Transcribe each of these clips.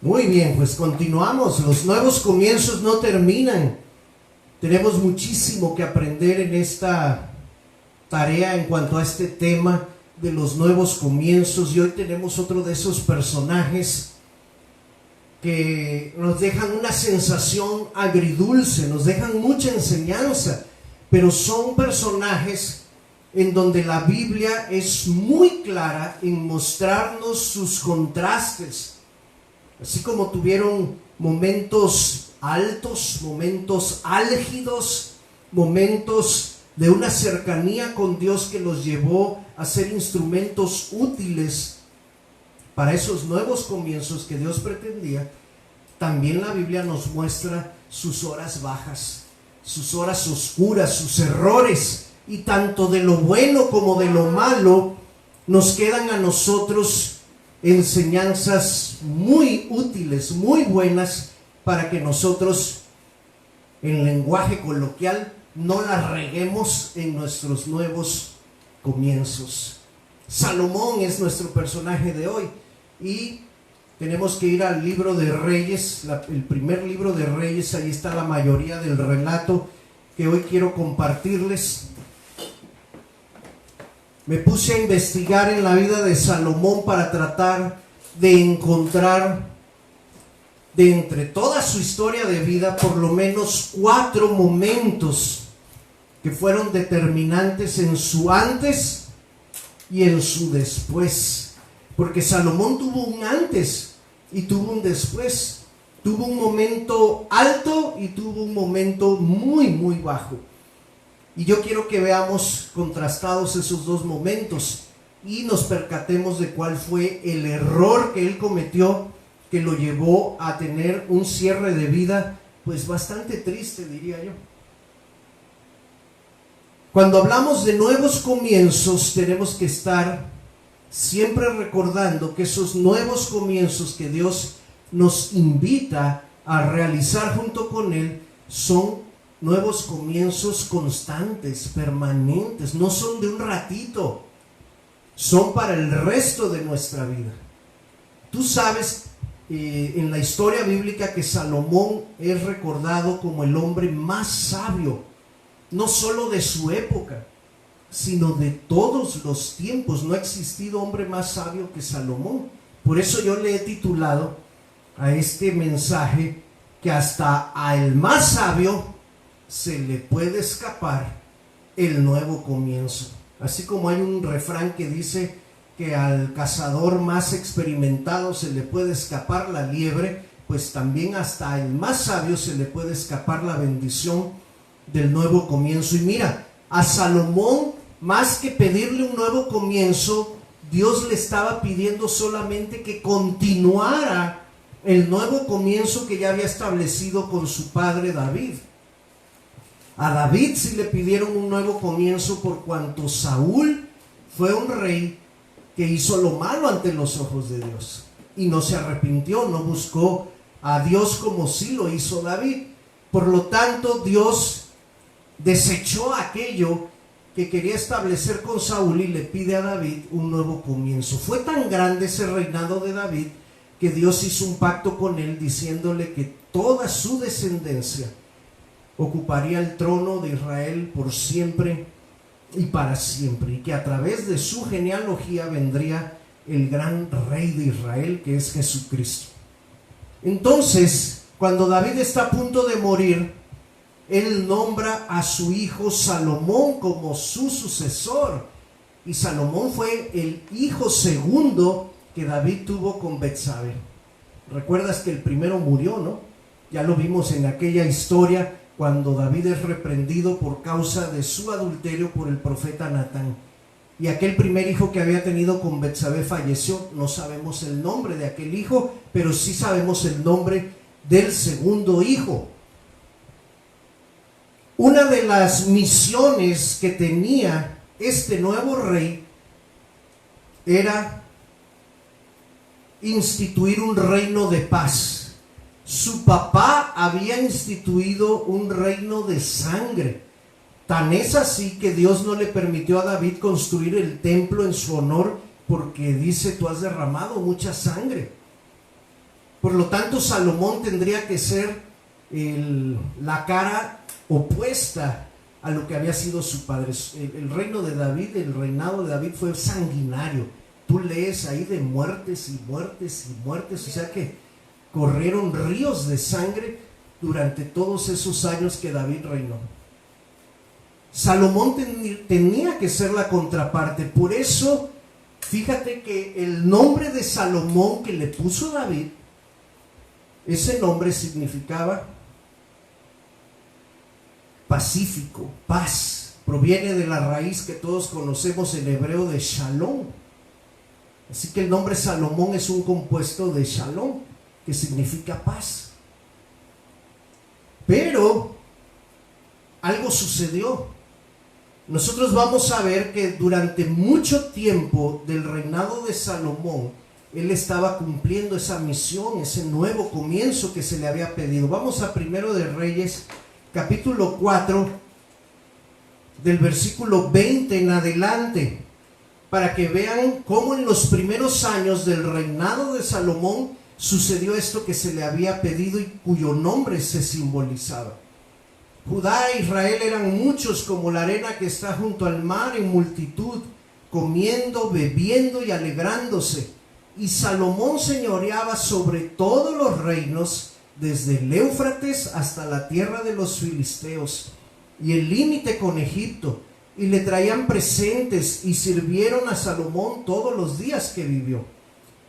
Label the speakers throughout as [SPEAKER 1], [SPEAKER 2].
[SPEAKER 1] Muy bien, pues continuamos. Los nuevos comienzos no terminan. Tenemos muchísimo que aprender en esta tarea en cuanto a este tema de los nuevos comienzos. Y hoy tenemos otro de esos personajes que nos dejan una sensación agridulce, nos dejan mucha enseñanza, pero son personajes en donde la Biblia es muy clara en mostrarnos sus contrastes. Así como tuvieron momentos altos, momentos álgidos, momentos de una cercanía con Dios que los llevó a ser instrumentos útiles para esos nuevos comienzos que Dios pretendía, también la Biblia nos muestra sus horas bajas, sus horas oscuras, sus errores, y tanto de lo bueno como de lo malo nos quedan a nosotros enseñanzas muy útiles, muy buenas, para que nosotros, en lenguaje coloquial, no la reguemos en nuestros nuevos comienzos. Salomón es nuestro personaje de hoy y tenemos que ir al libro de Reyes, el primer libro de Reyes. Ahí está la mayoría del relato que hoy quiero compartirles. Me puse a investigar en la vida de Salomón para tratar de encontrar, de entre toda su historia de vida, por lo menos 4 momentos que fueron determinantes en su antes y en su después. Porque Salomón tuvo un antes y tuvo un después. Tuvo un momento alto y tuvo un momento muy, muy bajo. Y yo quiero que veamos contrastados esos dos momentos y nos percatemos de cuál fue el error que él cometió, que lo llevó a tener un cierre de vida pues bastante triste, diría yo. Cuando hablamos de nuevos comienzos, tenemos que estar siempre recordando que esos nuevos comienzos que Dios nos invita a realizar junto con Él son nuevos comienzos constantes, permanentes, no son de un ratito, son para el resto de nuestra vida. Tú sabes en la historia bíblica que Salomón es recordado como el hombre más sabio, no solo de su época, sino de todos los tiempos. No ha existido hombre más sabio que Salomón. Por eso yo le he titulado a este mensaje que hasta al más sabio se le puede escapar el nuevo comienzo. Así como hay un refrán que dice que al cazador más experimentado se le puede escapar la liebre, pues también hasta al más sabio se le puede escapar la bendición del nuevo comienzo. Y mira, a Salomón, más que pedirle un nuevo comienzo, Dios le estaba pidiendo solamente que continuara el nuevo comienzo que ya había establecido con su padre David. A David sí le pidieron un nuevo comienzo por cuanto Saúl fue un rey que hizo lo malo ante los ojos de Dios y no se arrepintió, no buscó a Dios como sí lo hizo David. Por lo tanto, Dios desechó aquello que quería establecer con Saúl y le pide a David un nuevo comienzo. Fue tan grande ese reinado de David que Dios hizo un pacto con él diciéndole que toda su descendencia ocuparía el trono de Israel por siempre y para siempre, y que a través de su genealogía vendría el gran rey de Israel, que es Jesucristo. Entonces, cuando David está a punto de morir, él nombra a su hijo Salomón como su sucesor, y Salomón fue el hijo segundo que David tuvo con Betsabé. Recuerdas que el primero murió, ¿no? Ya lo vimos en aquella historia cuando David es reprendido por causa de su adulterio por el profeta Natán. Y aquel primer hijo que había tenido con Betsabé falleció. No sabemos el nombre de aquel hijo, pero sí sabemos el nombre del segundo hijo. Una de las misiones que tenía este nuevo rey era instituir un reino de paz. Su papá había instituido un reino de sangre. Tan es así que Dios no le permitió a David construir el templo en su honor, porque dice: tú has derramado mucha sangre. Por lo tanto, Salomón tendría que ser la cara opuesta a lo que había sido su padre. El reino de David, el reinado de David fue sanguinario. Tú lees ahí de muertes y muertes y muertes, o sea que corrieron ríos de sangre durante todos esos años que David reinó. Salomón tenía que ser la contraparte. Por eso, fíjate que el nombre de Salomón que le puso David, ese nombre significaba pacífico, paz. Proviene de la raíz que todos conocemos en hebreo de shalom. Así que el nombre Salomón es un compuesto de shalom, que significa paz. Pero algo sucedió. Nosotros vamos a ver que durante mucho tiempo del reinado de Salomón, él estaba cumpliendo esa misión, ese nuevo comienzo que se le había pedido. Vamos a Primero de Reyes, capítulo 4, del versículo 20 en adelante, para que vean cómo en los primeros años del reinado de Salomón sucedió esto que se le había pedido y cuyo nombre se simbolizaba. Judá e Israel eran muchos como la arena que está junto al mar en multitud, comiendo, bebiendo y alegrándose. Y Salomón señoreaba sobre todos los reinos, desde el Éufrates hasta la tierra de los filisteos, y el límite con Egipto, y le traían presentes y sirvieron a Salomón todos los días que vivió.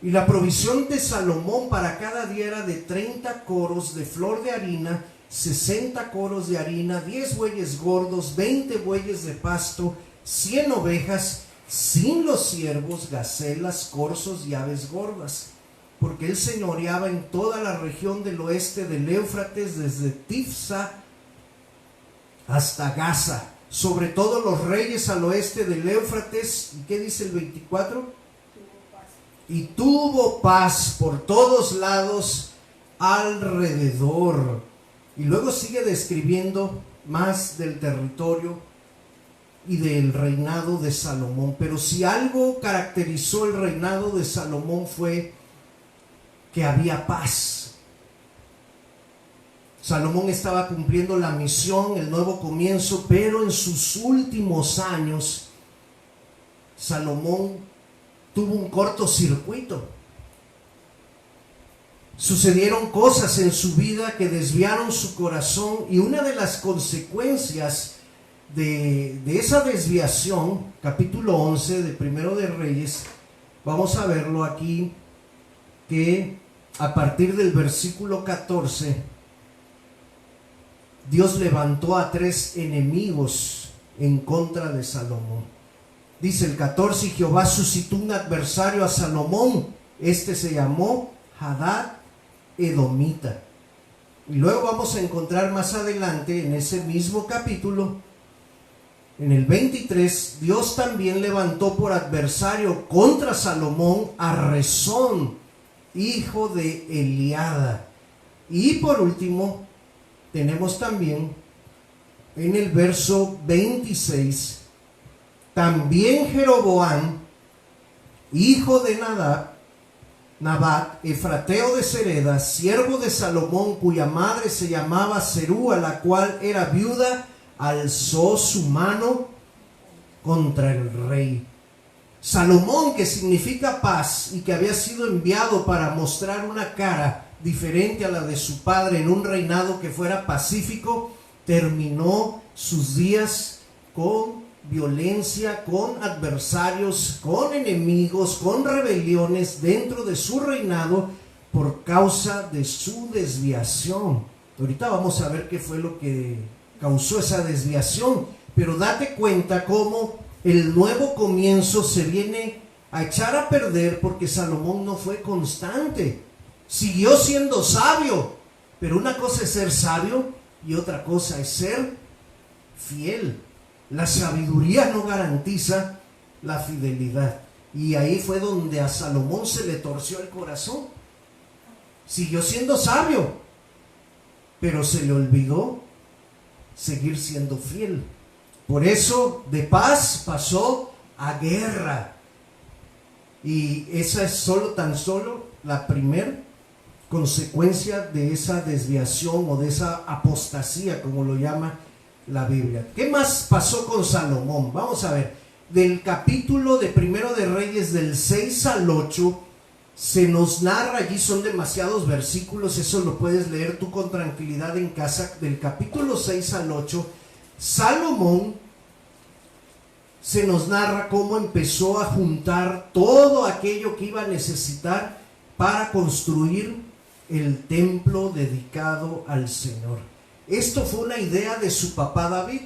[SPEAKER 1] Y la provisión de Salomón para cada día era de 30 coros de flor de harina, 60 coros de harina, 10 bueyes gordos, 20 bueyes de pasto, 100 ovejas, sin los siervos, gacelas, corzos y aves gordas, porque él señoreaba en toda la región del oeste del Éufrates, desde Tifsa hasta Gaza, sobre todos los reyes al oeste del Éufrates. ¿Y qué dice el 24? Y tuvo paz por todos lados alrededor. Y luego sigue describiendo más del territorio y del reinado de Salomón. Pero si algo caracterizó el reinado de Salomón fue que había paz. Salomón estaba cumpliendo la misión, el nuevo comienzo, pero en sus últimos años Salomón tuvo un cortocircuito. Sucedieron cosas en su vida que desviaron su corazón, y una de las consecuencias de esa desviación, capítulo 11 de Primero de Reyes, vamos a verlo aquí, que a partir del versículo 14, Dios levantó a 3 enemigos en contra de Salomón. Dice el 14, y Jehová suscitó un adversario a Salomón, este se llamó Hadad Edomita. Y luego vamos a encontrar más adelante en ese mismo capítulo, en el 23, Dios también levantó por adversario contra Salomón a Rezón, hijo de Eliada. Y por último, tenemos también en el verso 26, también Jeroboam, hijo de Nabat, efrateo de Sereda, siervo de Salomón, cuya madre se llamaba Serúa, la cual era viuda, alzó su mano contra el rey. Salomón, que significa paz y que había sido enviado para mostrar una cara diferente a la de su padre en un reinado que fuera pacífico, terminó sus días con violencia, con adversarios, con enemigos, con rebeliones dentro de su reinado por causa de su desviación. Ahorita vamos a ver qué fue lo que causó esa desviación, pero date cuenta cómo el nuevo comienzo se viene a echar a perder porque Salomón no fue constante. Siguió siendo sabio, pero una cosa es ser sabio y otra cosa es ser fiel. La sabiduría no garantiza la fidelidad. Y ahí fue donde a Salomón se le torció el corazón. Siguió siendo sabio, pero se le olvidó seguir siendo fiel. Por eso de paz pasó a guerra. Y esa es tan solo la primera consecuencia de esa desviación o de esa apostasía, como lo llama la Biblia. ¿Qué más pasó con Salomón? Vamos a ver, del capítulo de Primero de Reyes, del 6 al 8, se nos narra, allí son demasiados versículos, eso lo puedes leer tú con tranquilidad en casa, del capítulo 6 al 8, Salomón se nos narra cómo empezó a juntar todo aquello que iba a necesitar para construir el templo dedicado al Señor. Esto fue una idea de su papá David,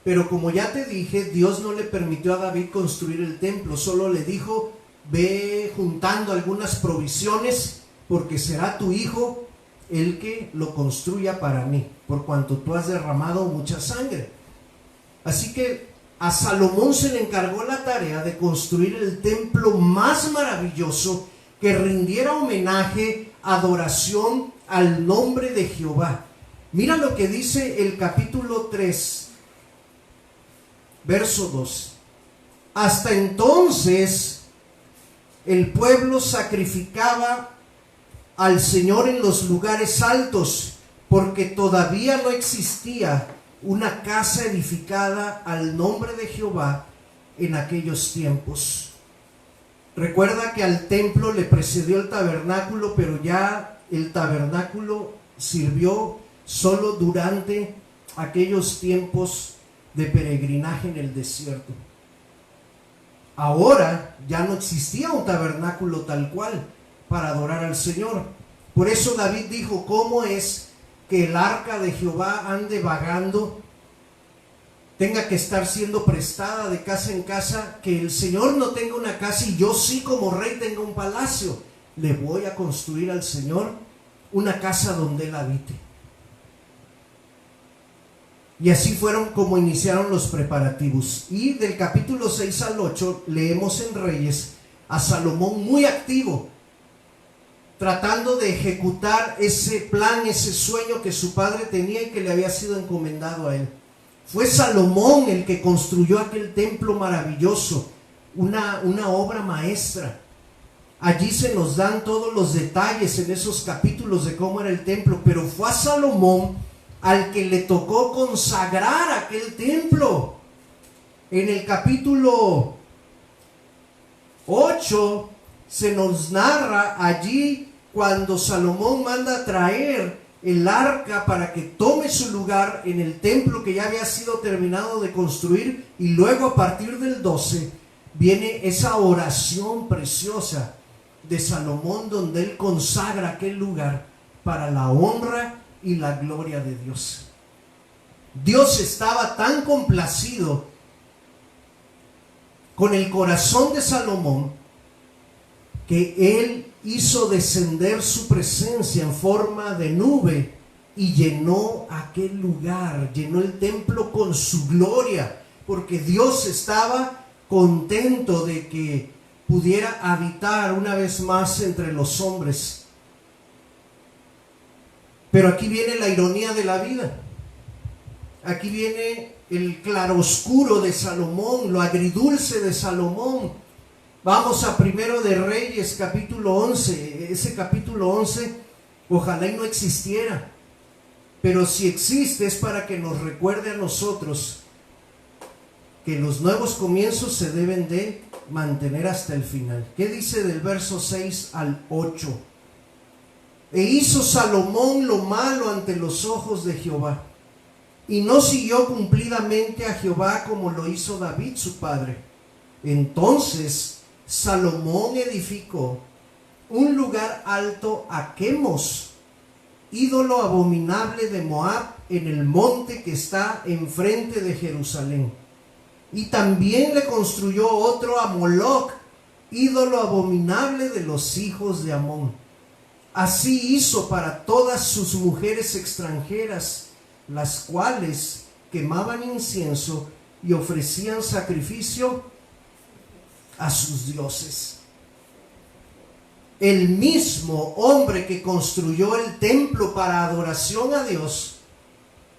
[SPEAKER 1] pero como ya te dije, Dios no le permitió a David construir el templo, solo le dijo: ve juntando algunas provisiones, porque será tu hijo el que lo construya para mí, por cuanto tú has derramado mucha sangre. Así que a Salomón se le encargó la tarea de construir el templo más maravilloso, que rindiera homenaje, adoración al nombre de Jehová. Mira lo que dice el capítulo 3, verso 2. Hasta entonces el pueblo sacrificaba al Señor en los lugares altos, porque todavía no existía una casa edificada al nombre de Jehová en aquellos tiempos. Recuerda que al templo le precedió el tabernáculo, pero ya el tabernáculo sirvió solo durante aquellos tiempos de peregrinaje en el desierto. Ahora ya no existía un tabernáculo tal cual para adorar al Señor. Por eso David dijo: ¿cómo es que el arca de Jehová ande vagando, tenga que estar siendo prestada de casa en casa, que el Señor no tenga una casa y yo sí como rey tenga un palacio? Le voy a construir al Señor una casa donde Él habite. Y así fueron como iniciaron los preparativos. Y del capítulo 6 al 8 leemos en Reyes a Salomón muy activo, tratando de ejecutar ese plan, ese sueño que su padre tenía y que le había sido encomendado a él. Fue Salomón el que construyó aquel templo maravilloso, una obra maestra. Allí se nos dan todos los detalles en esos capítulos de cómo era el templo, pero fue a Salomón al que le tocó consagrar aquel templo. En el capítulo 8 se nos narra allí cuando Salomón manda traer el arca para que tome su lugar en el templo que ya había sido terminado de construir, y luego a partir del 12 viene esa oración preciosa de Salomón donde él consagra aquel lugar para la honra y la gloria de Dios. Dios estaba tan complacido con el corazón de Salomón que él hizo descender su presencia en forma de nube y llenó aquel lugar, llenó el templo con su gloria, porque Dios estaba contento de que pudiera habitar una vez más entre los hombres. Pero aquí viene la ironía de la vida. Aquí viene el claroscuro de Salomón, lo agridulce de Salomón. Vamos a Primero de Reyes, capítulo 11. Ese capítulo 11, ojalá y no existiera. Pero si existe es para que nos recuerde a nosotros que los nuevos comienzos se deben de mantener hasta el final. ¿Qué dice del verso 6 al 8? E hizo Salomón lo malo ante los ojos de Jehová, y no siguió cumplidamente a Jehová como lo hizo David su padre. Entonces Salomón edificó un lugar alto a Quemos, ídolo abominable de Moab, en el monte que está enfrente de Jerusalén. Y también le construyó otro a Moloc, ídolo abominable de los hijos de Amón. Así hizo para todas sus mujeres extranjeras, las cuales quemaban incienso y ofrecían sacrificio a sus dioses. El mismo hombre que construyó el templo para adoración a Dios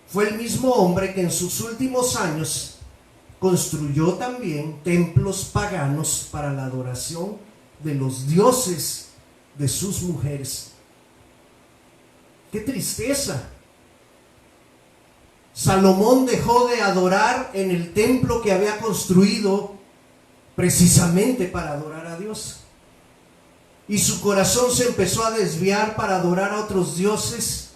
[SPEAKER 1] fue el mismo hombre que en sus últimos años construyó también templos paganos para la adoración de los dioses de sus mujeres. ¡Qué tristeza! Salomón dejó de adorar en el templo que había construido precisamente para adorar a Dios. Y su corazón se empezó a desviar para adorar a otros dioses,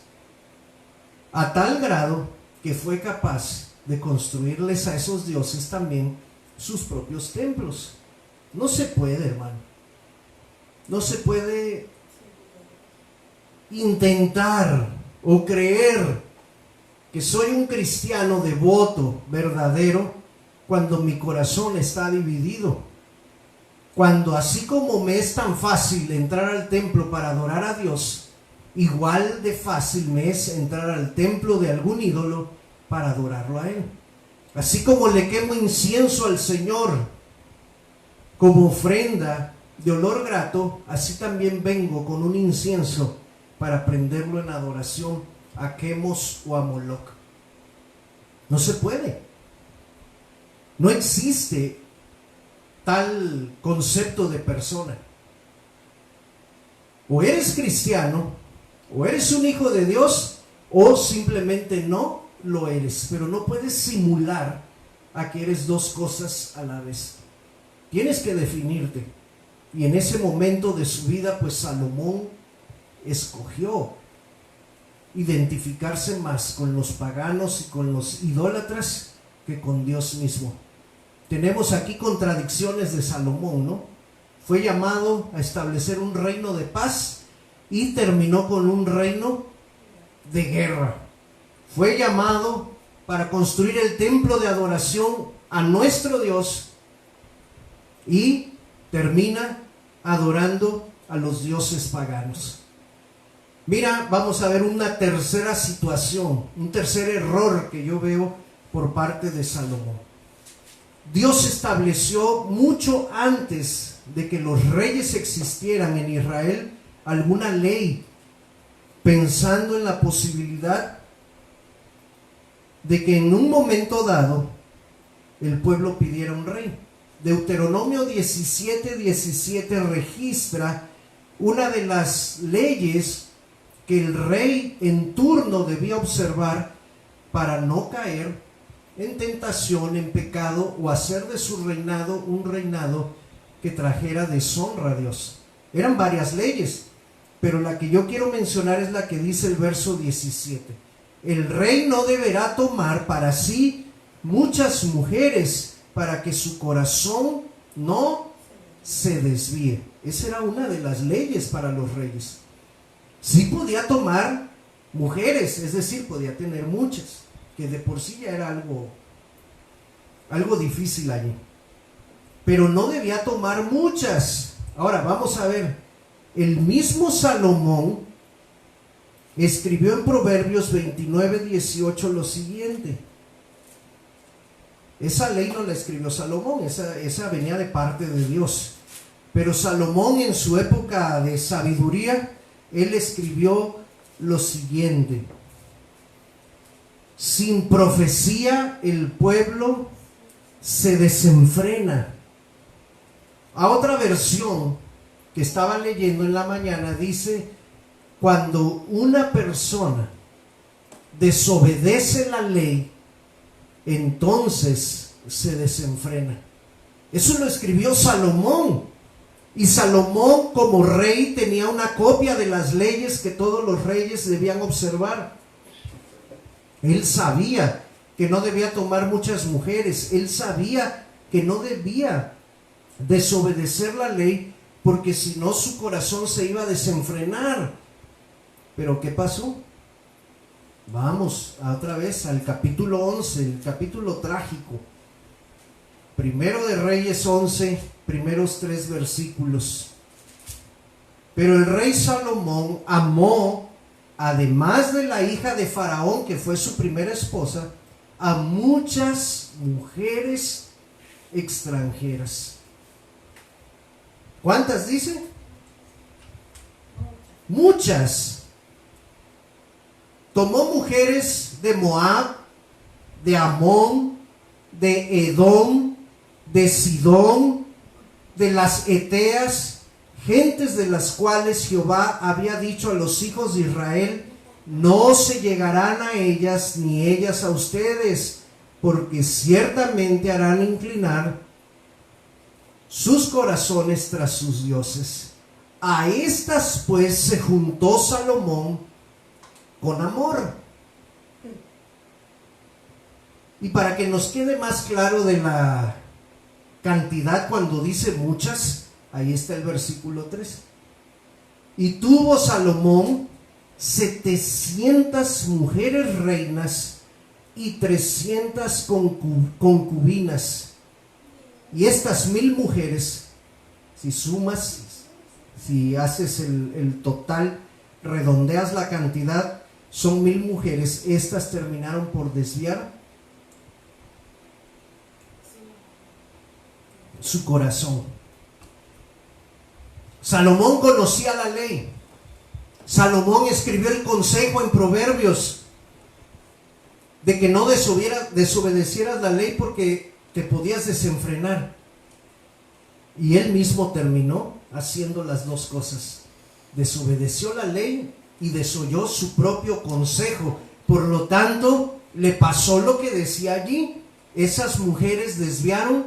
[SPEAKER 1] a tal grado que fue capaz de construirles a esos dioses también sus propios templos. No se puede, hermano. No se puede intentar o creer que soy un cristiano devoto, verdadero, cuando mi corazón está dividido. Cuando así como me es tan fácil entrar al templo para adorar a Dios, igual de fácil me es entrar al templo de algún ídolo para adorarlo a Él. Así como le quemo incienso al Señor como ofrenda de olor grato, así también vengo con un incienso para prenderlo en adoración a Quemos o a Moloc. No se puede. No existe tal concepto de persona. O eres cristiano, o eres un hijo de Dios, o simplemente no lo eres. Pero no puedes simular a que eres dos cosas a la vez. Tienes que definirte. Y en ese momento de su vida, pues Salomón escogió identificarse más con los paganos y con los idólatras que con Dios mismo. Tenemos aquí contradicciones de Salomón, ¿no? Fue llamado a establecer un reino de paz y terminó con un reino de guerra. Fue llamado para construir el templo de adoración a nuestro Dios y termina adorando a los dioses paganos. Mira, vamos a ver una tercera situación, un tercer error que yo veo por parte de Salomón. Dios estableció mucho antes de que los reyes existieran en Israel alguna ley, pensando en la posibilidad de que en un momento dado el pueblo pidiera un rey. Deuteronomio 17:17 registra una de las leyes que el rey en turno debía observar para no caer en tentación, en pecado, o hacer de su reinado un reinado que trajera deshonra a Dios. Eran varias leyes, pero la que yo quiero mencionar es la que dice el verso 17. El rey no deberá tomar para sí muchas mujeres para que su corazón no se desvíe. Esa era una de las leyes para los reyes. Sí podía tomar mujeres, es decir, podía tener muchas, que de por sí ya era algo difícil allí. Pero no debía tomar muchas. Ahora vamos a ver, el mismo Salomón escribió en Proverbios 29:18 lo siguiente. Esa ley no la escribió Salomón, esa venía de parte de Dios. Pero Salomón, en su época de sabiduría, él escribió lo siguiente: sin profecía el pueblo se desenfrena. A otra versión que estaba leyendo en la mañana dice: cuando una persona desobedece la ley, entonces se desenfrena. Eso lo escribió Salomón. Y Salomón, como rey, tenía una copia de las leyes que todos los reyes debían observar. Él sabía que no debía tomar muchas mujeres. Él sabía que no debía desobedecer la ley, porque si no su corazón se iba a desenfrenar. Pero ¿qué pasó? Vamos otra vez al capítulo 11, el capítulo trágico. Primero de Reyes 11, primeros 3 versículos. Pero el rey Salomón amó, además de la hija de Faraón, que fue su primera esposa, a muchas mujeres extranjeras. ¿Cuántas dice? Muchas. Tomó mujeres de Moab, de Amón, de Edom, de Sidón, de las Eteas, gentes de las cuales Jehová había dicho a los hijos de Israel: no se llegarán a ellas ni ellas a ustedes, porque ciertamente harán inclinar sus corazones tras sus dioses. A estas pues se juntó Salomón con amor. Y para que nos quede más claro de la cantidad cuando dice muchas, ahí está el versículo 3. Y tuvo Salomón 700 mujeres reinas y 300 concubinas. Y estas 1000 mujeres, si sumas, si haces el total, redondeas la cantidad, son 1000 mujeres. Estas terminaron por desviar su corazón. Salomón conocía la ley. Salomón escribió el consejo en Proverbios de que no desobedecieras la ley porque te podías desenfrenar. Y él mismo terminó haciendo las dos cosas. Desobedeció la ley y desoyó su propio consejo. Por lo tanto, le pasó lo que decía allí. Esas mujeres desviaron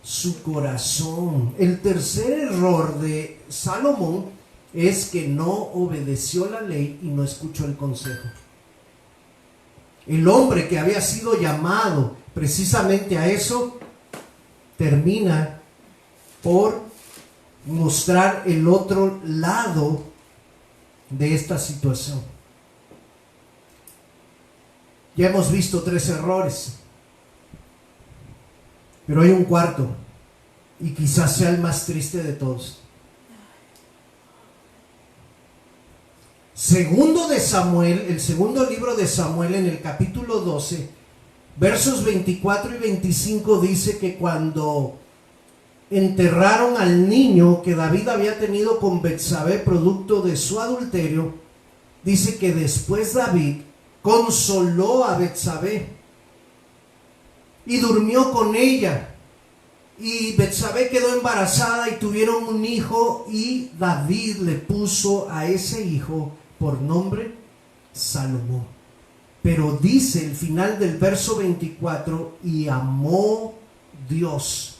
[SPEAKER 1] su corazón. El tercer error de Salomón es que no obedeció la ley y no escuchó el consejo. El hombre que había sido llamado precisamente a eso, termina por mostrar el otro lado de esta situación. Ya hemos visto 3 errores, pero hay un cuarto, y quizás sea el más triste de todos. Segundo de Samuel, el segundo libro de Samuel, en el capítulo 12, versos 24 y 25, dice que cuando enterraron al niño que David había tenido con Betsabé producto de su adulterio, dice que después David consoló a Betsabé y durmió con ella, y Betsabé quedó embarazada y tuvieron un hijo, y David le puso a ese hijo por nombre Salomón. Pero dice el final del verso 24, y amó Dios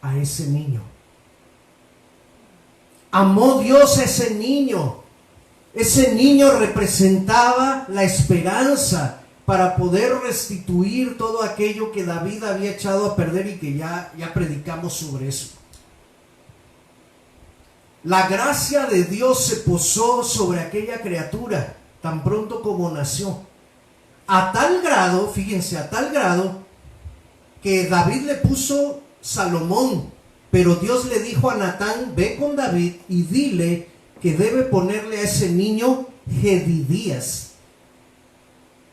[SPEAKER 1] a ese niño. Amó Dios a ese niño. Ese niño representaba la esperanza para poder restituir todo aquello que David había echado a perder, y que ya predicamos sobre eso. La gracia de Dios se posó sobre aquella criatura tan pronto como nació. A tal grado, fíjense, a tal grado que David le puso Salomón, pero Dios le dijo a Natán: ve con David y dile que debe ponerle a ese niño Jedidías.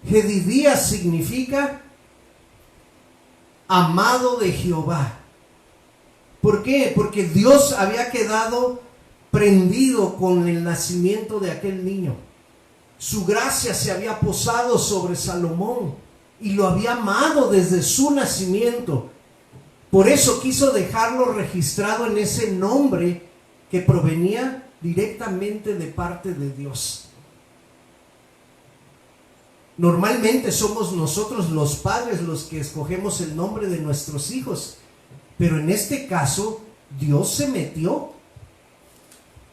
[SPEAKER 1] Jedidías significa amado de Jehová. ¿Por qué? Porque Dios había quedado prendido con el nacimiento de aquel niño. Su gracia se había posado sobre Salomón y lo había amado desde su nacimiento. Por eso quiso dejarlo registrado en ese nombre que provenía directamente de parte de Dios. Normalmente somos nosotros los padres los que escogemos el nombre de nuestros hijos, pero en este caso Dios se metió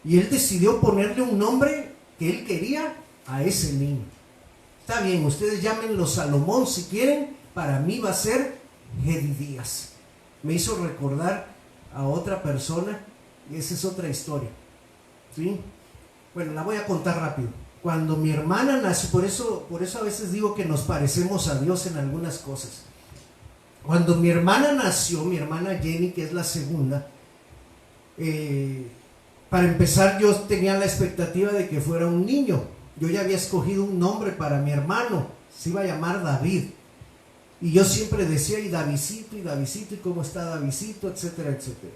[SPEAKER 1] y Él decidió ponerle un nombre que Él quería a ese niño. Está bien, ustedes llámenlo Salomón si quieren, para mí va a ser Jedidías. Me hizo recordar a otra persona, y esa es otra historia, ¿sí? Bueno, la voy a contar rápido. Cuando mi hermana nació, por eso a veces digo que nos parecemos a Dios en algunas cosas. Cuando mi hermana nació, mi hermana Jenny, que es la segunda, para empezar, yo tenía la expectativa de que fuera un niño. Yo ya había escogido un nombre para mi hermano, se iba a llamar David. Y yo siempre decía, y Davidcito, y cómo está Davidcito, etcétera, etcétera.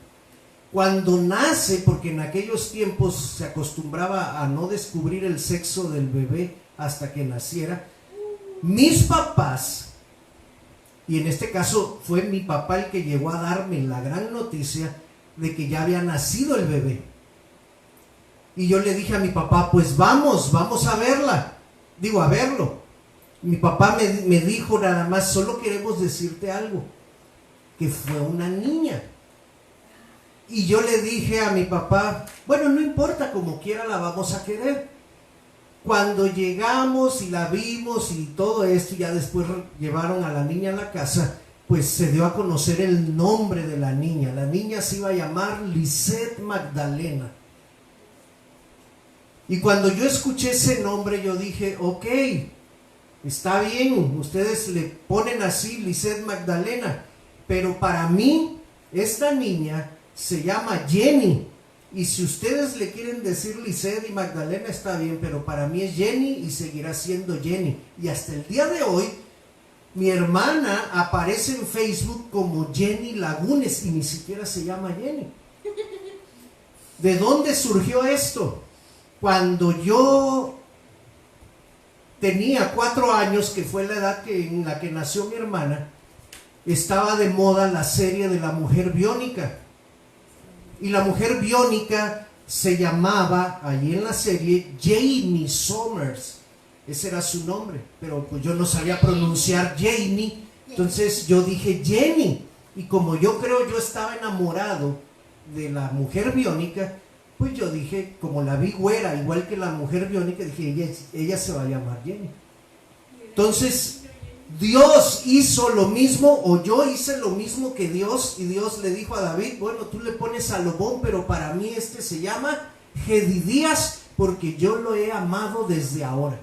[SPEAKER 1] Cuando nace, porque en aquellos tiempos se acostumbraba a no descubrir el sexo del bebé hasta que naciera, mis papás, y en este caso fue mi papá el que llegó a darme la gran noticia de que ya había nacido el bebé. Y yo le dije a mi papá, pues vamos a verla. digo, a verlo. Mi papá me dijo nada más, solo queremos decirte algo, que fue una niña. Y yo le dije a mi papá, bueno, no importa, como quiera la vamos a querer. Cuando llegamos y la vimos y todo esto, ya después llevaron a la niña a la casa, pues se dio a conocer el nombre de la niña. La niña se iba a llamar Lisette Magdalena. Y cuando yo escuché ese nombre, yo dije, ok, está bien, ustedes le ponen así Lisette Magdalena, pero para mí esta niña se llama Jenny, y si ustedes le quieren decir Lisette y Magdalena está bien, pero para mí es Jenny y seguirá siendo Jenny. Y hasta el día de hoy mi hermana aparece en Facebook como Jenny Lagunes y ni siquiera se llama Jenny. ¿De dónde surgió esto? Cuando yo tenía 4 años, que fue la edad en la que nació mi hermana, estaba de moda la serie de la mujer biónica. Y la mujer biónica se llamaba, allí en la serie, Jamie Summers. Ese era su nombre, pero pues yo no sabía pronunciar Jamie, entonces yo dije Jenny. Y como yo estaba enamorado de la mujer biónica, pues yo dije, como la vi güera, igual que la mujer biónica, dije, ella se va a llamar Jenny. Entonces, Dios hizo lo mismo, o yo hice lo mismo que Dios, y Dios le dijo a David, bueno, tú le pones Salomón, pero para mí este se llama Jedidías, porque yo lo he amado desde ahora.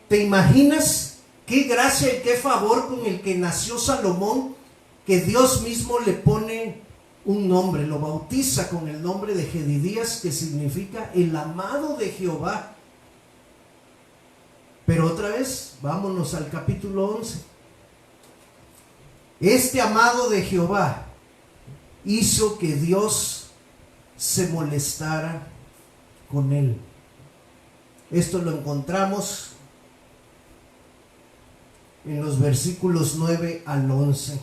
[SPEAKER 1] ¿Te imaginas qué gracia y qué favor con el que nació Salomón, que Dios mismo le pone un nombre, lo bautiza con el nombre de Jedidías, que significa el amado de Jehová? Pero otra vez, vámonos al capítulo 11. Este amado de Jehová hizo que Dios se molestara con él. Esto lo encontramos en los versículos 9 al 11.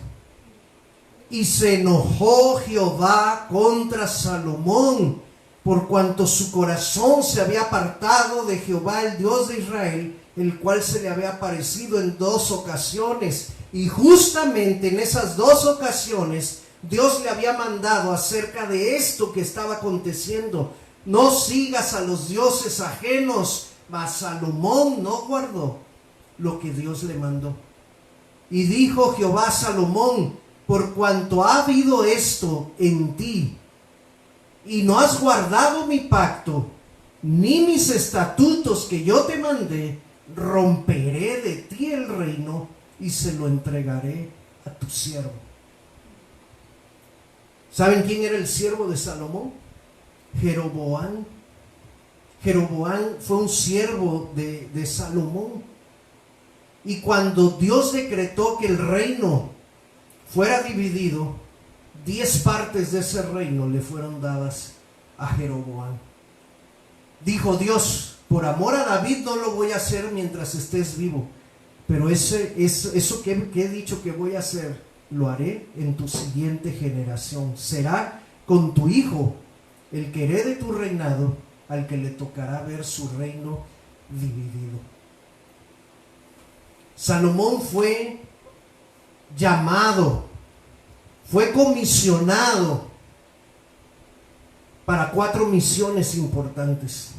[SPEAKER 1] Y se enojó Jehová contra Salomón, por cuanto su corazón se había apartado de Jehová, el Dios de Israel, el cual se le había aparecido en 2 ocasiones. Y justamente en esas 2 ocasiones, Dios le había mandado acerca de esto que estaba aconteciendo: no sigas a los dioses ajenos. Mas Salomón no guardó lo que Dios le mandó. Y dijo Jehová a Salomón: por cuanto ha habido esto en ti, y no has guardado mi pacto, ni mis estatutos que yo te mandé, romperé de ti el reino y se lo entregaré a tu siervo. ¿Saben quién era el siervo de Salomón? Jeroboam. Jeroboam fue un siervo de Salomón. Y cuando Dios decretó que el reino fuera dividido, 10 partes de ese reino le fueron dadas a Jeroboam. Dijo Dios: por amor a David no lo voy a hacer mientras estés vivo, pero eso que he dicho que voy a hacer, lo haré en tu siguiente generación. Será con tu hijo, el que herede tu reinado, al que le tocará ver su reino dividido. Salomón fue llamado, fue comisionado para 4 misiones importantes: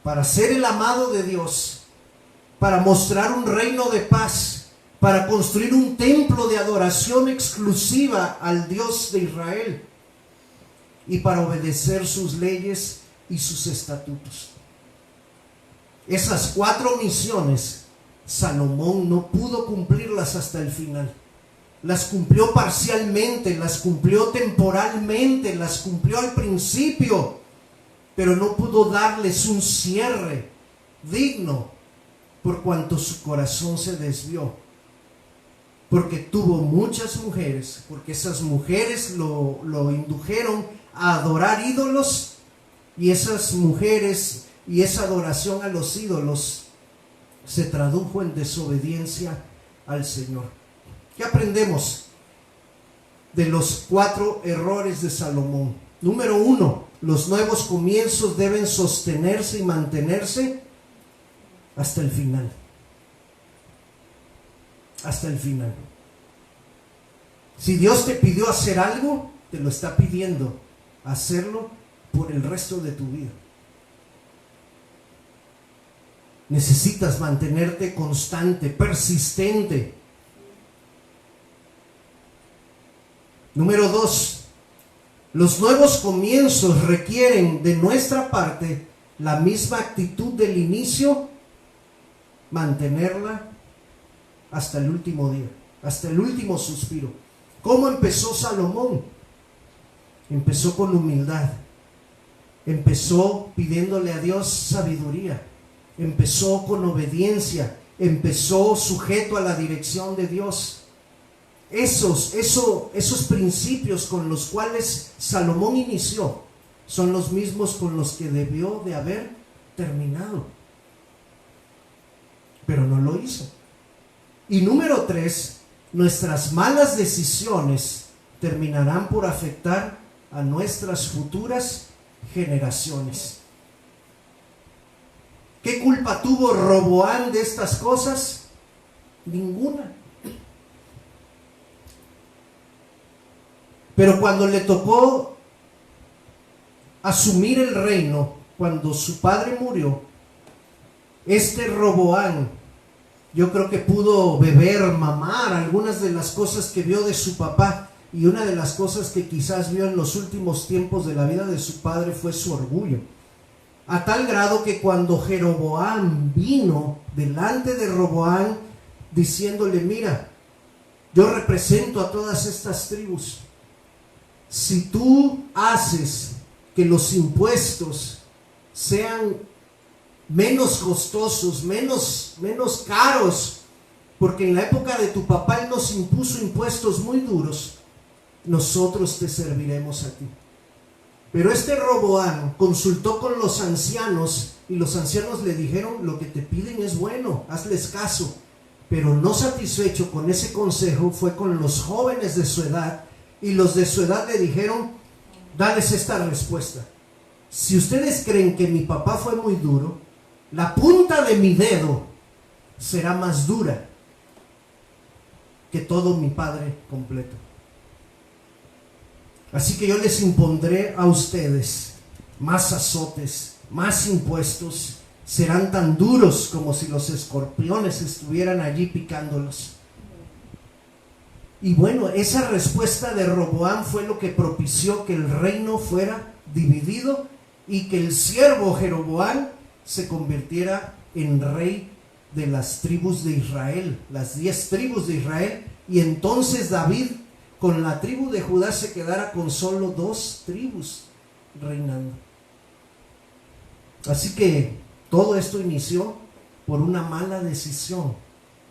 [SPEAKER 1] para ser el amado de Dios, para mostrar un reino de paz, para construir un templo de adoración exclusiva al Dios de Israel, y para obedecer sus leyes y sus estatutos. Esas 4 misiones Salomón no pudo cumplirlas hasta el final. Las cumplió parcialmente, las cumplió temporalmente, las cumplió al principio, pero no pudo darles un cierre digno, por cuanto su corazón se desvió, porque tuvo muchas mujeres, porque esas mujeres lo indujeron a adorar ídolos, y esas mujeres y esa adoración a los ídolos se tradujo en desobediencia al Señor. ¿Qué aprendemos de los 4 errores de Salomón? Número 1, los nuevos comienzos deben sostenerse y mantenerse hasta el final. Hasta el final. Si Dios te pidió hacer algo, te lo está pidiendo hacerlo por el resto de tu vida. Necesitas mantenerte constante, persistente. Número 2, los nuevos comienzos requieren de nuestra parte la misma actitud del inicio, mantenerla hasta el último día, hasta el último suspiro. ¿Cómo empezó Salomón? Empezó con humildad, empezó pidiéndole a Dios sabiduría, empezó con obediencia, empezó sujeto a la dirección de Dios. Esos principios con los cuales Salomón inició son los mismos con los que debió de haber terminado, pero no lo hizo. Y número 3, nuestras malas decisiones terminarán por afectar a nuestras futuras generaciones. ¿Qué culpa tuvo Roboam de estas cosas? Ninguna. Pero cuando le tocó asumir el reino, cuando su padre murió, este Roboam, yo creo que pudo beber, mamar algunas de las cosas que vio de su papá, y una de las cosas que quizás vio en los últimos tiempos de la vida de su padre fue su orgullo. A tal grado que cuando Jeroboam vino delante de Roboam diciéndole: mira, yo represento a todas estas tribus. Si tú haces que los impuestos sean menos costosos, menos caros, porque en la época de tu papá él nos impuso impuestos muy duros, nosotros te serviremos a ti. Pero este Roboam consultó con los ancianos y los ancianos le dijeron: lo que te piden es bueno, hazles caso. Pero no satisfecho con ese consejo, fue con los jóvenes de su edad, y los de su edad le dijeron: dales esta respuesta. Si ustedes creen que mi papá fue muy duro, la punta de mi dedo será más dura que todo mi padre completo. Así que yo les impondré a ustedes más azotes, más impuestos, serán tan duros como si los escorpiones estuvieran allí picándolos. Y bueno, esa respuesta de Roboam fue lo que propició que el reino fuera dividido y que el siervo Jeroboam se convirtiera en rey de las tribus de Israel, las 10 tribus de Israel, y entonces David con la tribu de Judá se quedara con solo 2 tribus reinando. Así que todo esto inició por una mala decisión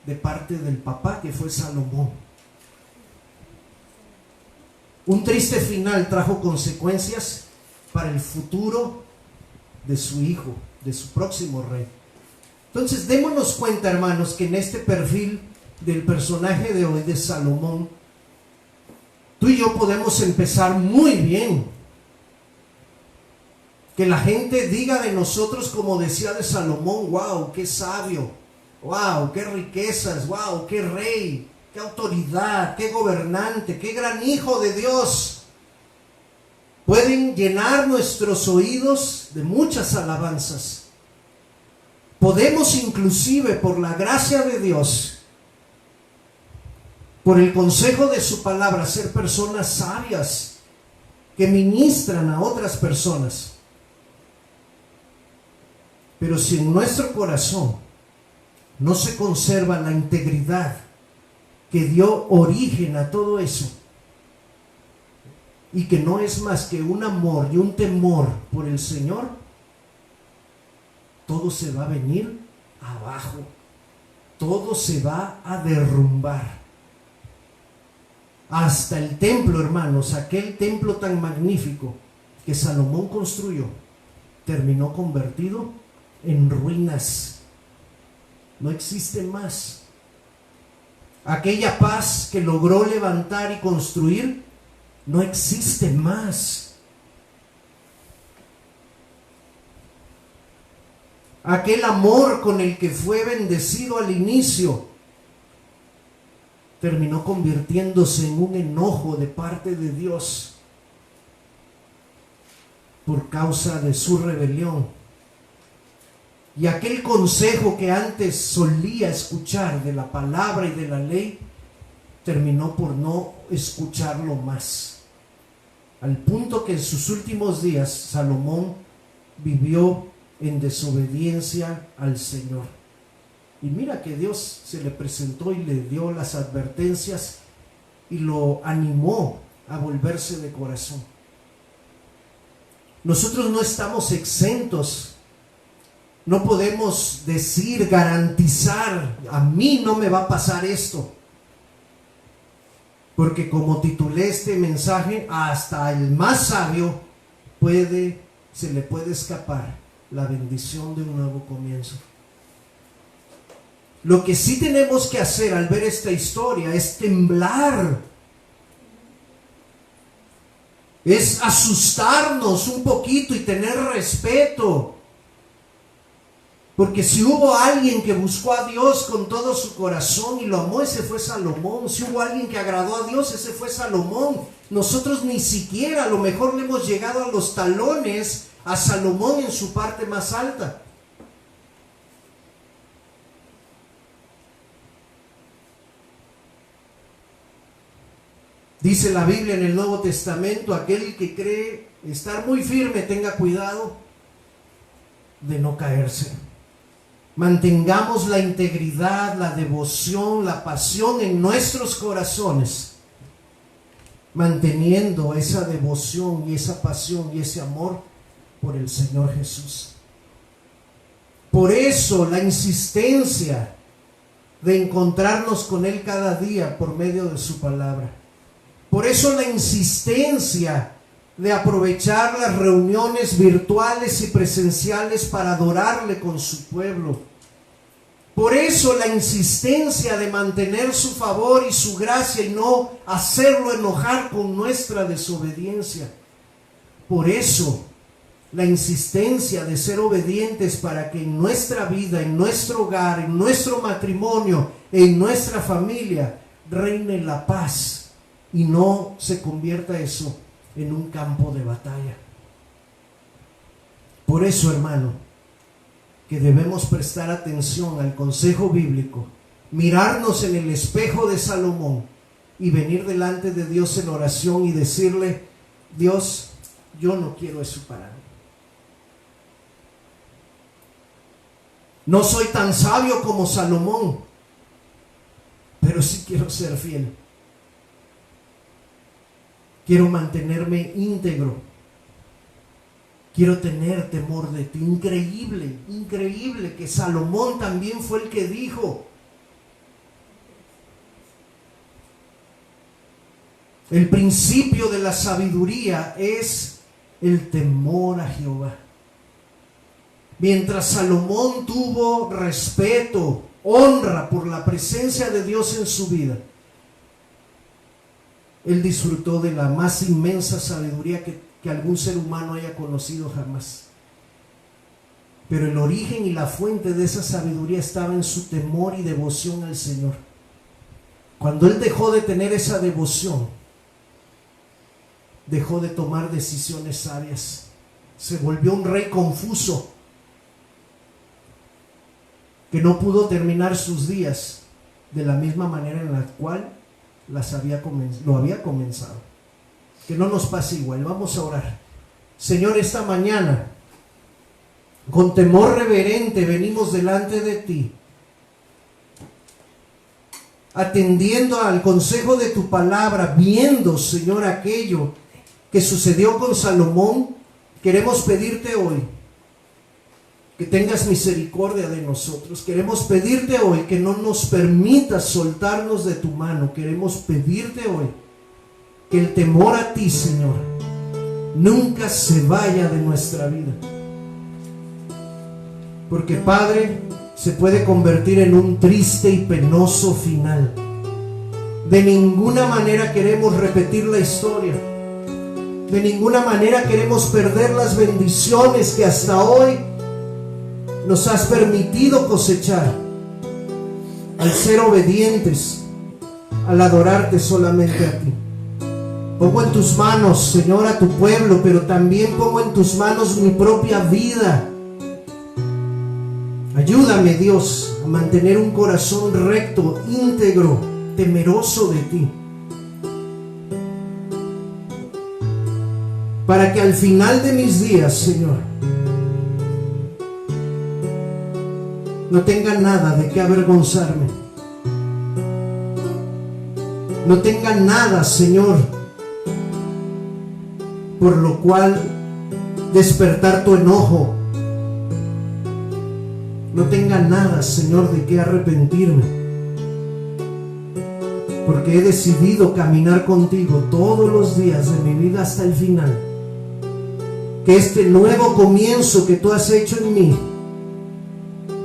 [SPEAKER 1] de parte del papá, que fue Salomón. Un triste final trajo consecuencias para el futuro de su hijo, de su próximo rey. Entonces démonos cuenta, hermanos, que en este perfil del personaje de hoy de Salomón, tú y yo podemos empezar muy bien. Que la gente diga de nosotros, como decía de Salomón: wow, qué sabio, wow, qué riquezas, wow, qué rey, qué autoridad, qué gobernante, qué gran hijo de Dios. Pueden llenar nuestros oídos de muchas alabanzas. Podemos inclusive, por la gracia de Dios, por el consejo de su palabra, ser personas sabias que ministran a otras personas. Pero si en nuestro corazón no se conserva la integridad que dio origen a todo eso, y que no es más que un amor y un temor por el Señor, todo se va a venir abajo, todo se va a derrumbar. Hasta el templo, hermanos, aquel templo tan magnífico que Salomón construyó, terminó convertido en ruinas. No existe más. Aquella paz que logró levantar y construir no existe más. aquel amor con el que fue bendecido al inicio, terminó convirtiéndose en un enojo de parte de Dios por causa de su rebelión. Y aquel consejo que antes solía escuchar de la palabra y de la ley, terminó por no escucharlo más. Al punto que en sus últimos días Salomón vivió en desobediencia al Señor. Y mira que Dios se le presentó y le dio las advertencias y lo animó a volverse de corazón. Nosotros no estamos exentos. No podemos decir, garantizar, a mí no me va a pasar esto. Porque como titulé este mensaje, hasta el más sabio se le puede escapar la bendición de un nuevo comienzo. Lo que sí tenemos que hacer al ver esta historia es temblar. Es asustarnos un poquito y tener respeto. Porque si hubo alguien que buscó a Dios con todo su corazón y lo amó, ese fue Salomón. Si hubo alguien que agradó a Dios, ese fue Salomón. Nosotros ni siquiera a lo mejor le hemos llegado a los talones a Salomón en su parte más alta. Dice la Biblia en el Nuevo Testamento, aquel que cree estar muy firme, tenga cuidado de no caerse. Mantengamos la integridad, la devoción, la pasión en nuestros corazones, manteniendo esa devoción y esa pasión y ese amor por el Señor Jesús. Por eso la insistencia de encontrarnos con Él cada día por medio de su palabra. Por eso la insistencia de aprovechar las reuniones virtuales y presenciales para adorarle con su pueblo. Por eso la insistencia de mantener su favor y su gracia y no hacerlo enojar con nuestra desobediencia. Por eso la insistencia de ser obedientes para que en nuestra vida, en nuestro hogar, en nuestro matrimonio, en nuestra familia, reine la paz y no se convierta eso en un campo de batalla. Por eso, hermano, que debemos prestar atención al consejo bíblico, mirarnos en el espejo de Salomón y venir delante de Dios en oración y decirle: Dios, yo no quiero eso para mí. No soy tan sabio como Salomón, pero sí quiero ser fiel. Quiero mantenerme íntegro. Quiero tener temor de ti. Increíble, increíble que Salomón también fue el que dijo: el principio de la sabiduría es el temor a Jehová. Mientras Salomón tuvo respeto, honra por la presencia de Dios en su vida, él disfrutó de la más inmensa sabiduría que algún ser humano haya conocido jamás. Pero el origen y la fuente de esa sabiduría estaba en su temor y devoción al Señor. Cuando él dejó de tener esa devoción, dejó de tomar decisiones sabias. Se volvió un rey confuso, que no pudo terminar sus días de la misma manera en la cual lo había comenzado. Que no nos pase igual. Vamos a orar. Señor, esta mañana, con temor reverente, venimos delante de ti, atendiendo al consejo de tu palabra, viendo, Señor, aquello que sucedió con Salomón. Queremos pedirte hoy que tengas misericordia de nosotros. Queremos pedirte hoy que no nos permitas soltarnos de tu mano. Queremos pedirte hoy que el temor a ti, Señor, nunca se vaya de nuestra vida. Porque, Padre, se puede convertir en un triste y penoso final. De ninguna manera queremos repetir la historia. De ninguna manera queremos perder las bendiciones que hasta hoy nos has permitido cosechar, al ser obedientes, al adorarte solamente a ti. Pongo en tus manos, Señor, a tu pueblo, pero también pongo en tus manos mi propia vida. Ayúdame, Dios, a mantener un corazón recto, íntegro, temeroso de ti, para que al final de mis días, Señor, no tenga nada de qué avergonzarme. No tenga nada, Señor, por lo cual despertar tu enojo. No tenga nada, Señor, de qué arrepentirme, porque he decidido caminar contigo todos los días de mi vida hasta el final. Que este nuevo comienzo que tú has hecho en mí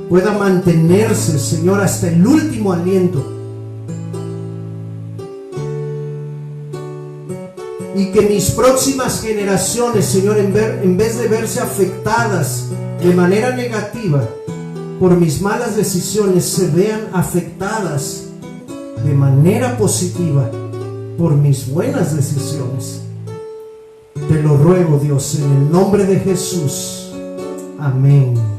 [SPEAKER 1] pueda mantenerse, Señor, hasta el último aliento. Y que mis próximas generaciones, Señor, en vez de verse afectadas de manera negativa por mis malas decisiones, se vean afectadas de manera positiva por mis buenas decisiones. Te lo ruego, Dios, en el nombre de Jesús. Amén.